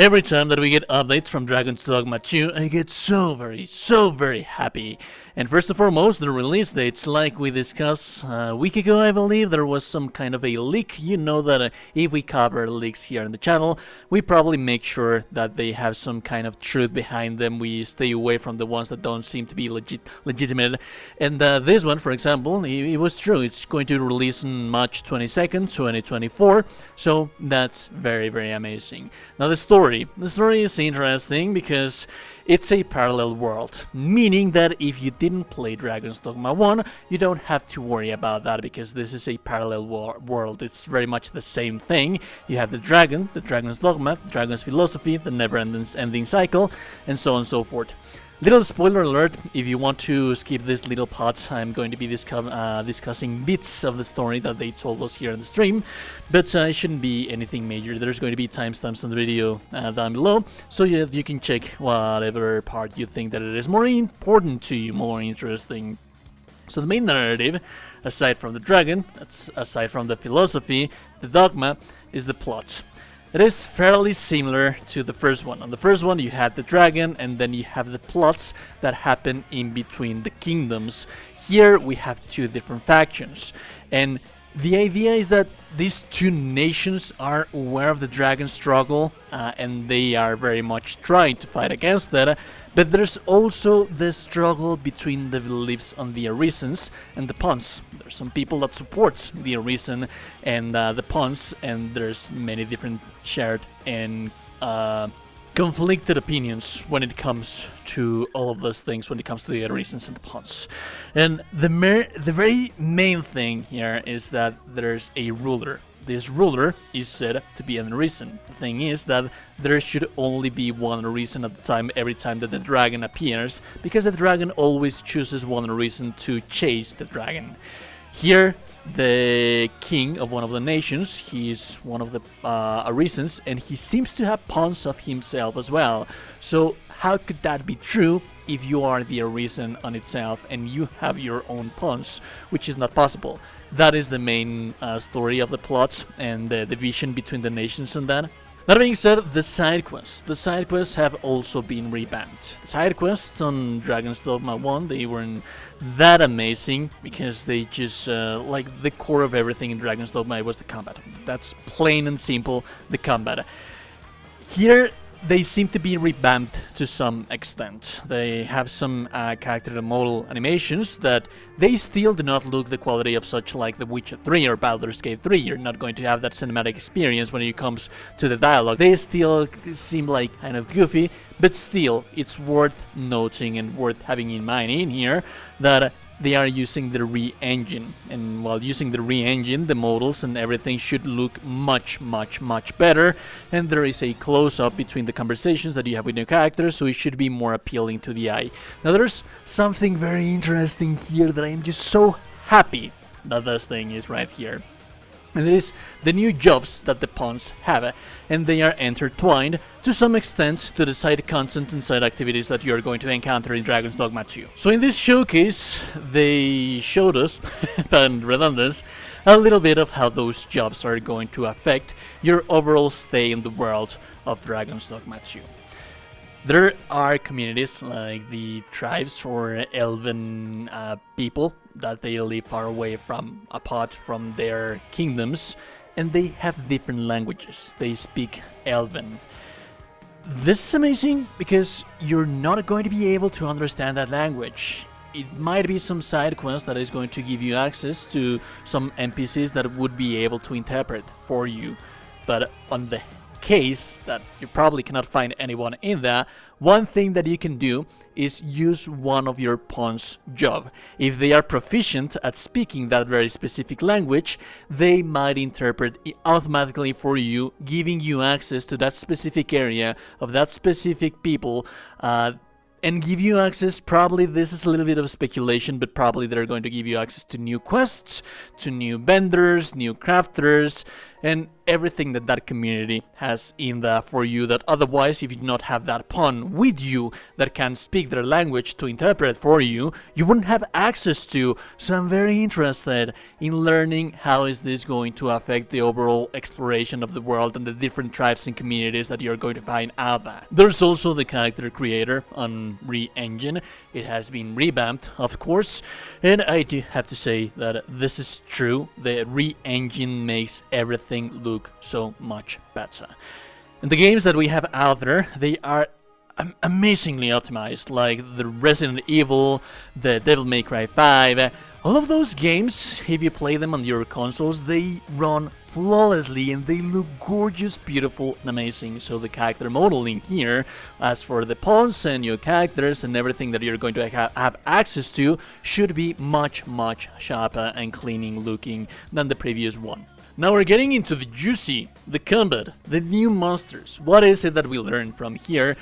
Every time that we get updates from Dragon's Dogma 2, I get so very happy. And first and foremost, the release dates, like we discussed a week ago, I believe, there was some kind of a leak. You know that if we cover leaks here on the channel, we probably make sure that they have some kind of truth behind them. We stay away from the ones that don't seem to be legitimate. And this one, for example, it was true. It's going to release on March 22nd, 2024. So that's very amazing. Now the story is interesting because it's a parallel world, meaning that if you didn't play Dragon's Dogma 1, you don't have to worry about that because this is a parallel world. It's very much the same thing. You have the Dragon's Dogma, the Dragon's Philosophy, the never-ending cycle, and so on and so forth. Little spoiler alert, if you want to skip this little part, I'm going to be discussing bits of the story that they told us here in the stream, but it shouldn't be anything major. There's going to be timestamps on the video down below, so you can check whatever part you think that it is more important to you, more interesting. So the main narrative, aside from the dragon, aside from the philosophy, the dogma, is the plot. It is fairly similar to the first one. On the first one you had the dragon and then you have the plots that happen in between the kingdoms. Here we have two different factions, and the idea is that these two nations are aware of the dragon struggle and they are very much trying to fight against that. But there's also the struggle between the beliefs on the Arisans and the Pawns. There's some people that support the Arisan and the Pawns, and there's many different shared and conflicted opinions when it comes to all of those things, when it comes to the Arisans and the Pawns. And the very main thing here is that there's a ruler. This ruler is said to be an Arisan. The thing is that there should only be one Arisan at the time every time that the dragon appears, because the dragon always chooses one Arisan to chase the dragon. Here, the king of one of the nations, he's one of the Arisans, and he seems to have pawns of himself as well. So how could that be true if you are the Arisan on itself and you have your own pawns, which is not possible? That is the main story of the plot and the division between the nations and that. That being said, the side quests. The side quests have also been revamped. The side quests on Dragon's Dogma 1, they weren't that amazing because they just, like the core of everything in Dragon's Dogma was the combat. That's plain and simple, the combat. Here, they seem to be revamped to some extent. They have some character model animations that they still do not look the quality of such like The Witcher 3 or Baldur's Gate 3. You're not going to have that cinematic experience when it comes to the dialogue. They still seem like kind of goofy, but still it's worth noting and worth having in mind in here that they are using the re-engine, and while using the re-engine, the models and everything should look much better, and there is a close-up between the conversations that you have with new characters, so it should be more appealing to the eye. Now there's something very interesting here that I am just so happy that this thing is right here. And it is the new jobs that the pawns have, and they are intertwined to some extent to the side content and side activities that you are going to encounter in Dragon's Dogma 2. So in this showcase, they showed us, and redundant, a little bit of how those jobs are going to affect your overall stay in the world of Dragon's Dogma 2. There are communities like the tribes or elven people that they live far away from, apart from their kingdoms, and they have different languages. They speak Elven. This is amazing because you're not going to be able to understand that language. It might be some side quest that is going to give you access to some NPCs that would be able to interpret for you, but on the case that you probably cannot find anyone in there, one thing that you can do is use one of your pawn's job. If they are proficient at speaking that very specific language, they might interpret it automatically for you, giving you access to that specific area of that specific people, and give you access, probably this is a little bit of speculation, but probably they're going to give you access to new quests, to new vendors, new crafters, and everything that that community has in there for you, that otherwise, if you do not have that pawn with you that can speak their language to interpret for you, you wouldn't have access to. So I'm very interested in learning how is this going to affect the overall exploration of the world and the different tribes and communities that you're going to find out there. There's also the character creator on Re-Engine. It has been revamped, of course, and I do have to say that this is true. The Re-Engine makes everything look so much better. And the games that we have out there, they are amazingly optimized, like the Resident Evil, the Devil May Cry 5. All of those games, if you play them on your consoles, they run flawlessly and they look gorgeous, beautiful and amazing. So the character modeling here, as for the pawns and your characters and everything that you're going to have access to, should be much sharper and cleaning looking than the previous one. Now we're getting into the juicy, the combat, the new monsters. What is it that we learn from here?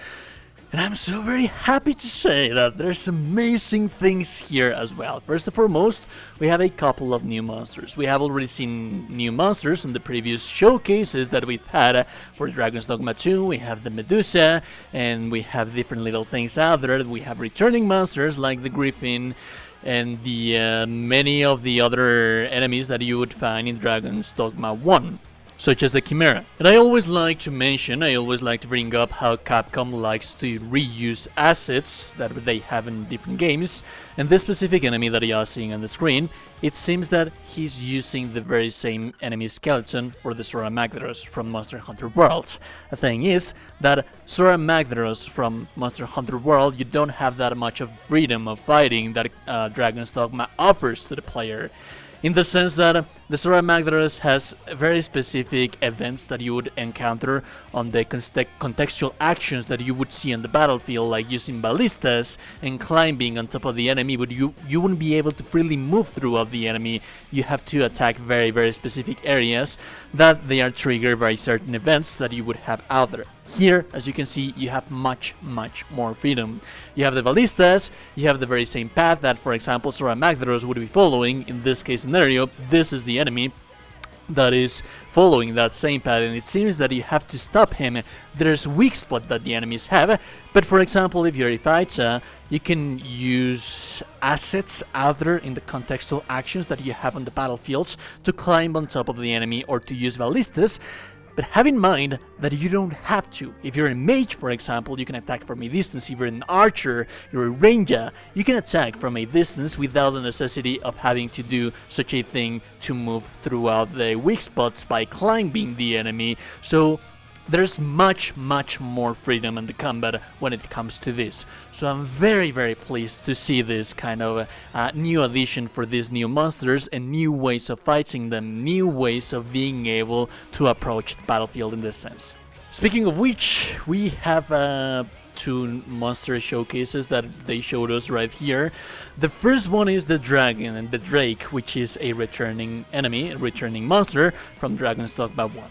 And I'm so very happy to say that there's amazing things here as well. First and foremost, we have a couple of new monsters. We have already seen new monsters in the previous showcases that we've had for Dragon's Dogma 2. We have the Medusa, and we have different little things out there. We have returning monsters like the Griffin, and the many of the other enemies that you would find in Dragon's Dogma 1, such as the Chimera. And I always like to bring up how Capcom likes to reuse assets that they have in different games. And this specific enemy that you are seeing on the screen, it seems that he's using the very same enemy skeleton for the Sora Magdaros from Monster Hunter World. The thing is that Sora Magdaros from Monster Hunter World, you don't have that much of freedom of fighting that Dragon's Dogma offers to the player. In the sense that the Sora Magdaros has very specific events that you would encounter on the contextual actions that you would see on the battlefield, like using ballistas and climbing on top of the enemy, but you wouldn't be able to freely move throughout the enemy. You have to attack very specific areas that they are triggered by certain events that you would have out there. Here, as you can see, you have much more freedom. You have the ballistas, you have the very same path that, for example, Sora Magdaros would be following. In this case scenario, this is the enemy that is following that same path, and it seems that you have to stop him. There's weak spot that the enemies have, but for example, if you're a fighter, you can use assets out there in the contextual actions that you have on the battlefields to climb on top of the enemy or to use ballistas. But have in mind that you don't have to. If you're a mage, for example, you can attack from a distance. If you're an archer, you're a ranger, you can attack from a distance without the necessity of having to do such a thing to move throughout the weak spots by climbing the enemy. So there's much more freedom in the combat when it comes to this. So I'm very pleased to see this kind of new addition for these new monsters and new ways of fighting them, new ways of being able to approach the battlefield in this sense. Speaking of which, we have two monster showcases that they showed us right here. The first one is the dragon and the drake, which is a returning enemy, a returning monster from Dragon's Dogma 1.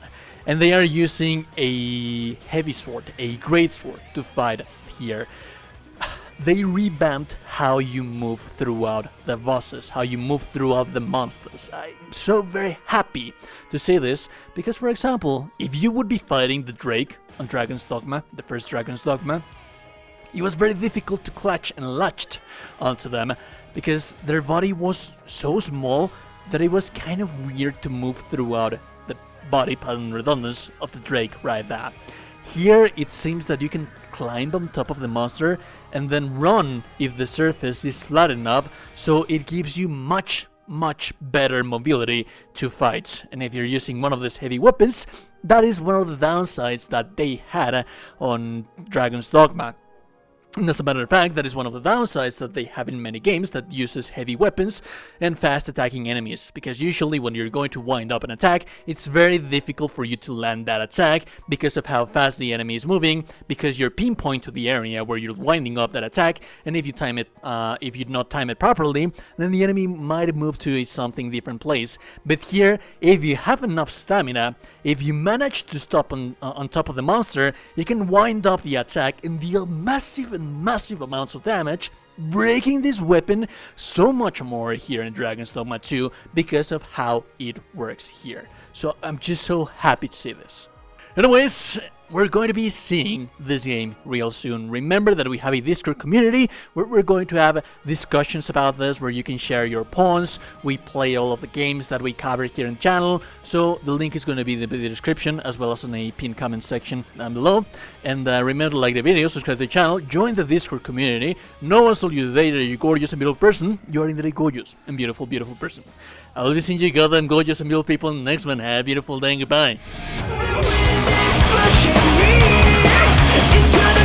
And they are using a heavy sword, a great sword, to fight here. They revamped how you move throughout the bosses, how you move throughout the monsters. I'm so very happy to say this, because for example, if you would be fighting the Drake on Dragon's Dogma, the first Dragon's Dogma, it was very difficult to clutch and latch onto them, because their body was so small that it was kind of weird to move throughout the body pattern redundancy of the Drake right there. Here it seems that you can climb on top of the monster and then run if the surface is flat enough, so it gives you much better mobility to fight. And if you're using one of these heavy weapons, that is one of the downsides that they had on Dragon's Dogma. And as a matter of fact, that is one of the downsides that they have in many games that uses heavy weapons and fast attacking enemies, because usually when you're going to wind up an attack, it's very difficult for you to land that attack because of how fast the enemy is moving, because you're pinpoint to the area where you're winding up that attack, and if you time it, if you do not time it properly, then the enemy might move to a something different place. But here, if you have enough stamina, if you manage to stop on top of the monster, you can wind up the attack and deal massive amounts of damage breaking this weapon so much more here in Dragon's Dogma 2 because of how it works here. So I'm just so happy to see this. Anyways, we're going to be seeing this game real soon. Remember that we have a Discord community where we're going to have discussions about this, where you can share your pawns. We play all of the games that we cover here in the channel, so the link is going to be in the description as well as in a pinned comment section down below. And remember to like the video, subscribe to the channel, join the Discord community. No one told you today that you're gorgeous and beautiful person. You are indeed a gorgeous and beautiful, beautiful person. I'll be seeing you goddamn gorgeous and beautiful people in the next one. Have a beautiful day and goodbye. Pushing me into the